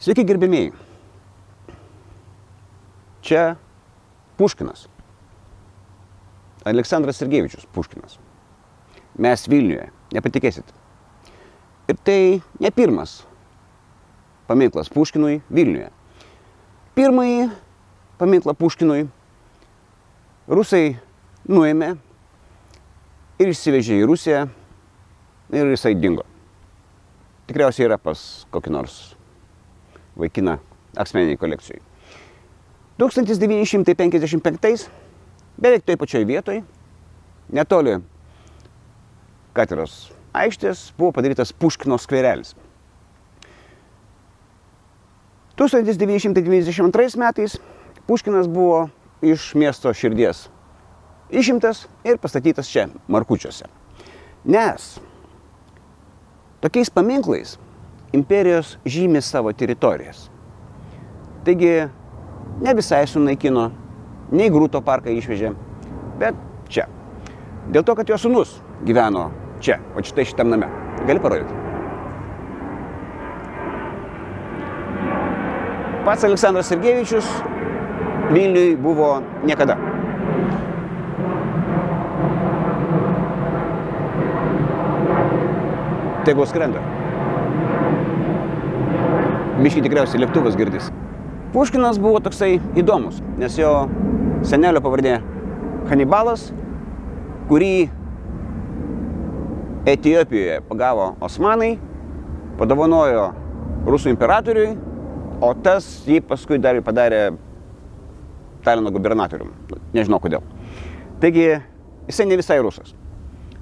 Sveiki, gerbėmieji. Čia Puškinas. Aleksandras Sergevičius Puškinas. Mes Vilniuje, nepatikėsit. Ir tai ne pirmas paminklas Puškinui Vilniuje. Pirmąjį paminklą Puškinui rusai nuėmė ir išsivežė į Rusiją ir jisai dingo. Tikriausiai yra pas kokį nors vaikiną asmeniniai kolekcijai. 1955 beveik toj pačioj vietoj, netoli Katedros aikštės, buvo padarytas Puškino skverelis. 1992 metais Puškinas buvo iš miesto širdies išimtas ir pastatytas čia, Markučiuose. Nes tokiais paminklais imperijos žymi savo teritorijas. Taigi ne visai sunaikino, nei Grūto parką išvežė, bet čia. Dėl to, kad jo sūnus gyveno čia, o štai šitam name. Gali parodyti? Pats Aleksandras Sergevičius Vilniui buvo niekada. Tegul skrenda. Biškį tikriausiai lėktuvas girdis. Puškinas buvo toksai įdomus, nes jo senelio pavardė Hanibalas, kurį Etiopijoje pagavo osmanai, padovanojo rusų imperatoriui, o tas jį paskui dar padarė Talino gubernatorium. Nežinau kodėl. Taigi, jisai ne visai rusas.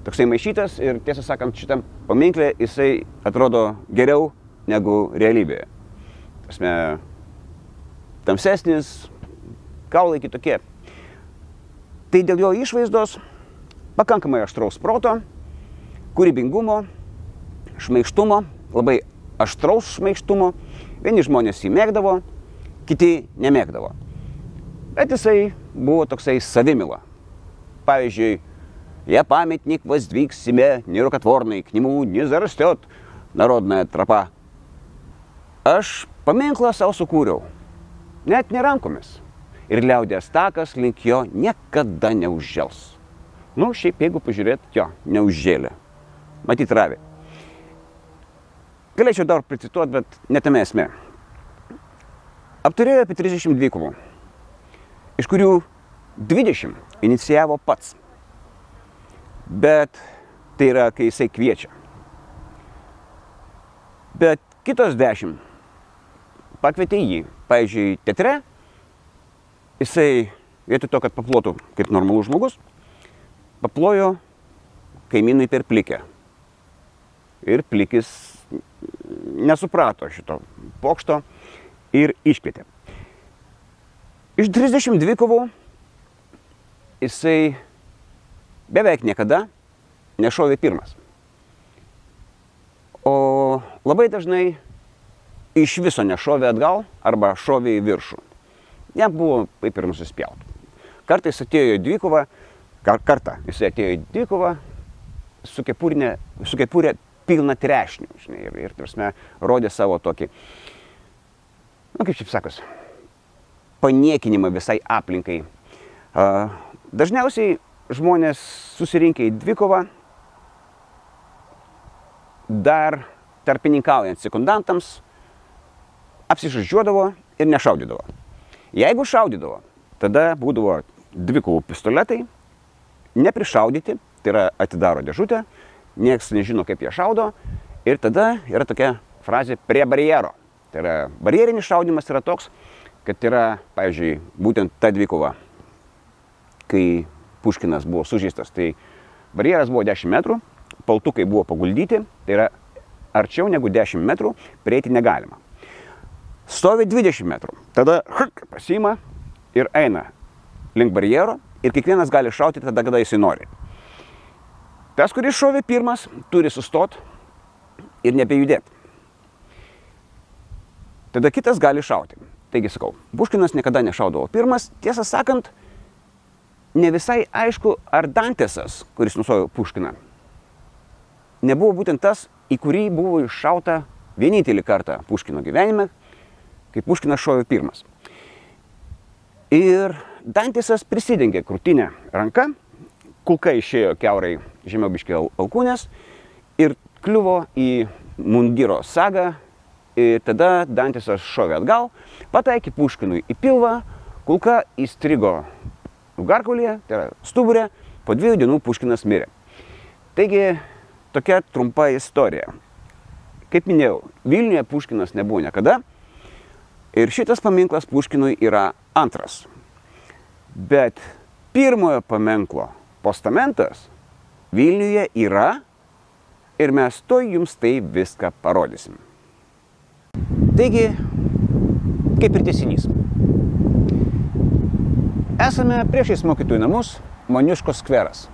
Toksai maišytas ir, tiesą sakant, šitam paminklė jisai atrodo geriau negu realybėje. Tasme, tamsesnis, kaulai kitokie. Tai dėl jo išvaizdos pakankamai aštraus proto, kūrybingumo, šmaikštumo, labai aštraus šmaikštumo. Vieni žmonės jį mėgdavo, kiti nemėgdavo. Bet jisai buvo toksai savimila. Pavyzdžiui, «Я памятник воздвиг себе нерукотворный, к нему не зарастет народная тропа». Aš paminklą savo sukūriau, net ne rankomis. Ir liaudės takas link jo niekada neužžels. Nu, šiaip jeigu pažiūrėt, jo, neužžėlė. Matyt, ravė. Galėčiau dar pricituoti, bet netame esmė. Apturėjo apie 30 dvikovų, iš kurių 20 inicijavo pats. Bet tai yra, kai jisai kviečia. Bet kitos 10 pakvietė jį. Pavyzdžiui, teatre jisai vietoj to, kad paplotų kaip normalus žmogus, paplojo kaimynui per plikę. Ir plikis nesuprato šito pokšto ir iškvietė. Iš 32 kovų jisai beveik niekada nešovė pirmas. O labai dažnai iš viso nešovė atgal arba šovė į viršų. Jam buvo kaip ir nusispjaut. Kartais atėjo į dvikovą, kartą jisai atėjo į dvikovą su kepurė pilna trešnių, žinai, ir prasme, rodė savo tokį, nu kaip šiaip sakos, paniekinimą visai aplinkai. Dažniausiai žmonės susirinkę į dvikovą, dar tarpininkaujant sekundantams, apsižodžiuodavo ir nešaudydavo. Jeigu šaudydavo, tada būdavo dvikovų pistoletai, neprišaudyti, tai yra atidaro dėžutę, nieks nežino, kaip jie šaudo, ir tada yra tokia frazė prie barjero. Tai yra barjerinis šaudimas yra toks, kad yra, pavyzdžiui, būtent ta dvikova, kai Puškinas buvo sužeistas, tai barjeras buvo 10 metrų, paltukai buvo paguldyti, tai yra arčiau negu 10 metrų, prieiti negalima. Stovi 20 metrų, tada pasiima ir eina link barjero ir kiekvienas gali šauti tada, kada jisai nori. Tas, kuris šovė pirmas, turi sustot ir nebejudėti. Tada kitas gali šauti. Taigi sakau, Puškinas niekada nešaudavo pirmas, tiesą sakant, ne visai aišku, ar Dantesas, kuris nušovė Puškiną, nebuvo būtent tas, į kurį buvo iššauta vienintelį kartą Puškino gyvenime, kai Puškinas šovė pirmas. Ir Dantisas prisidengė krūtinę ranką, kulka išėjo kiaurai žemiau biškį alkūnės ir kliuvo į mundiro sagą. Ir tada Dantisas šovė atgal, pataikė Puškinui į pilvą, kulka įstrigo nugarkaulyje, tai yra stuburė, po 2 dienų Puškinas mirė. Taigi, tokia trumpa istorija. Kaip minėjau, Vilniuje Puškinas nebuvo niekada ir šitas paminklas Puškinui yra antras. Bet pirmojo paminklo postamentas Vilniuje yra ir mes tuoj jums tai viską parodysim. Taigi, kaip ir tęsinys. Esame priešais mokytojų namus Moniuškos skveras.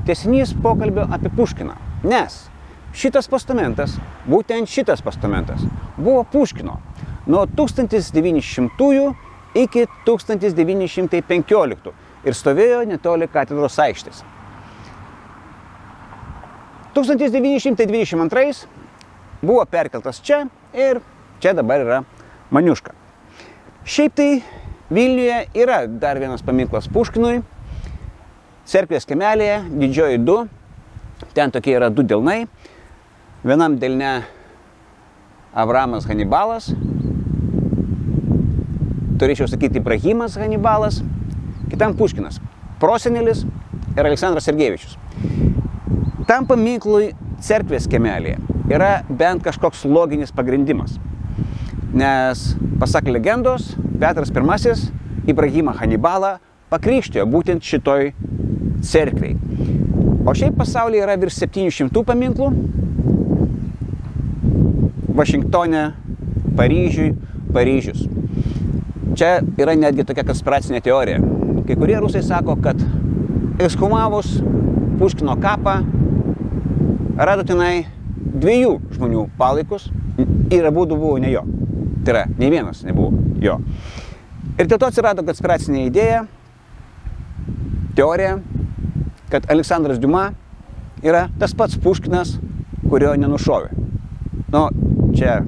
Tęsinys pokalbio apie Puškiną, nes šitas postamentas, būtent šitas postamentas, buvo Puškino nuo 1900 iki 1915 ir stovėjo netoli katedros aikštės. 1922 buvo perkeltas čia ir čia dabar yra Maniuška. Šiaip tai Vilniuje yra dar vienas paminklas Puškinui, Cerkvės kiemelėje, Didžioji 2, ten tokie yra 2 delnai, vienam delne Avramas Hanibalas, turėčiau sakyti Ibrahimas Hanibalas, kitam Puškinas, prosenelis ir Aleksandras Sergejevičius. Tam paminklui Cerkvės kiemelėje yra bent kažkoks loginis pagrindimas. Nes, pasak legendos, Petras I Ibrahimą Hanibalą pakrikštijo būtent šitoj cerkvei. O šiaip pasaulyje yra virš 700 paminklų. Vašingtone, Paryžius. Čia yra netgi tokia konspiracinė teorija. Kai kurie rusai sako, kad ekshumavus Puškino kapą rado tenai 2 žmonių palaikus ir abudu buvo ne jo. Tai yra, nei vienas nebuvo jo. Ir dėl to atsirado konspiracinė idėja, teorija, kad Aleksandras Diuma yra tas pats Puškinas, kurio nenušovė. Nu, čia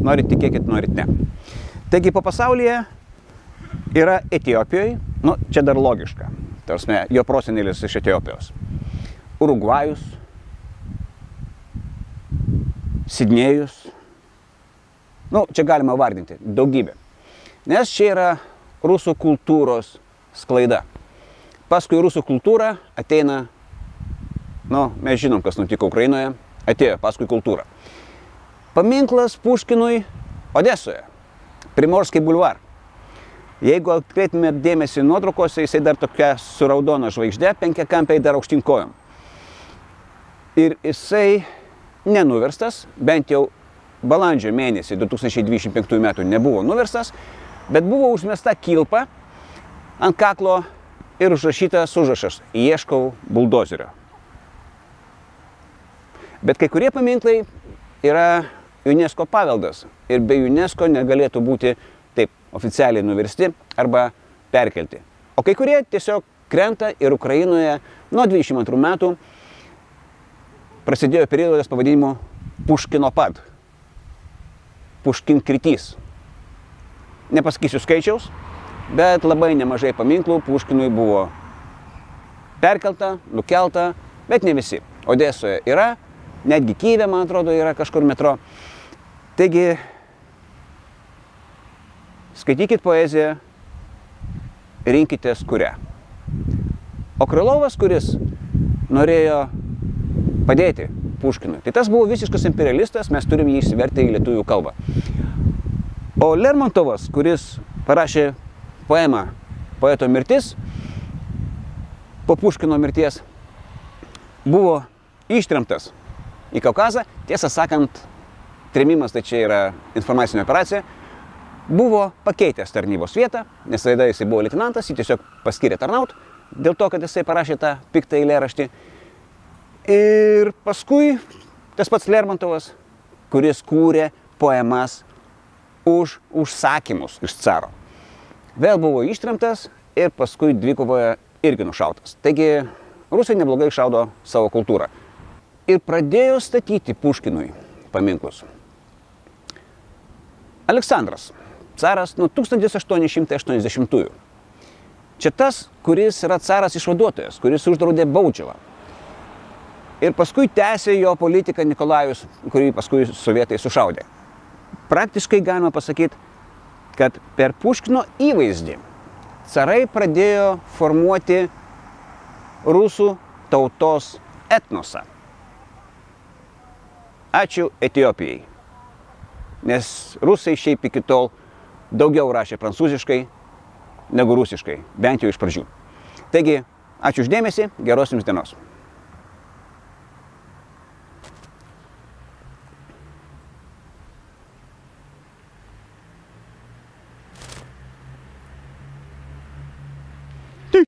norit tikėkit, norit ne. Taigi po pasaulyje yra Etiopijoje, nu, čia dar logiška. Tarsi, jo prosenelis iš Etiopijos. Urugvajus, Sidnėjus. Nu, čia galima vardinti daugybę. Nes čia yra rusų kultūros sklaida. Paskui rusų kultūra ateina, nu, mes žinom, kas nutiko Ukrainoje, atėjo paskui kultūrą. Paminklas Puškinui Odesoje, Primorskiai bulvar. Jeigu atkreiptumėt dėmesį nuotraukose, jisai dar tokia su raudona žvaigždė, 5-kampiai dar aukštyn kojom. Ir jisai nenuverstas, bent jau balandžio mėnesį 2025 metų nebuvo nuverstas, bet buvo užmesta kilpa ant kaklo ir užrašytas užrašas "Ieškau buldozerio". Bet kai kurie paminklai yra UNESCO paveldas ir be UNESCO negalėtų būti taip oficialiai nuversti arba perkelti. O kai kurie tiesiog krenta ir Ukrainoje nuo 22 metų prasidėjo periodas pavadinimu Puškinopad. Puškinkritys. Nepasakysiu skaičiaus, bet labai nemažai paminklų Puškinui buvo perkelta, nukelta, bet ne visi. Odesoje yra, netgi Kyjive, man atrodo, yra kažkur metro. Taigi, skaitykit poeziją, rinkitės kurią. O Krylovas, kuris norėjo padėti Puškinui, tai tas buvo visiškas imperialistas, mes turim jį išsivertę į lietuvių kalbą. O Lermontovas, kuris parašė poemą Poeto mirtis, po Puškino mirties, buvo ištremtas į Kaukazą. Tiesą sakant, trėmimas, tai čia yra informacinė operacija, buvo pakeitęs tarnybos vietą, nes tada jisai buvo leitenantas, jį tiesiog paskyrė tarnaut, dėl to, kad jisai parašė tą piktą eilėraštį. Ir paskui tas pats Lermontovas, kuris kūrė poemas už užsakymus iš caro, vėl buvo ištremtas ir paskui dvikovoje irgi nušautas. Taigi, rusai neblogai šaudo savo kultūrą. Ir pradėjo statyti Puškinui paminklus. Aleksandras, caras nuo 1880-ųjų. Čia tas, kuris yra caras išvaduotojas, kuris uždraudė baudžiavą. Ir paskui tęsė jo politiką Nikolajus, kurį paskui sovietai sušaudė. Praktiškai galima pasakyti, kad per Puškino įvaizdį carai pradėjo formuoti rusų tautos etnosą. Ačiū Etiopijai. Nes rusai šiaip iki tol daugiau rašė prancūziškai negu rusiškai, bent jau iš pradžių. Taigi, ačiū uždėmesį, geros jums dienos.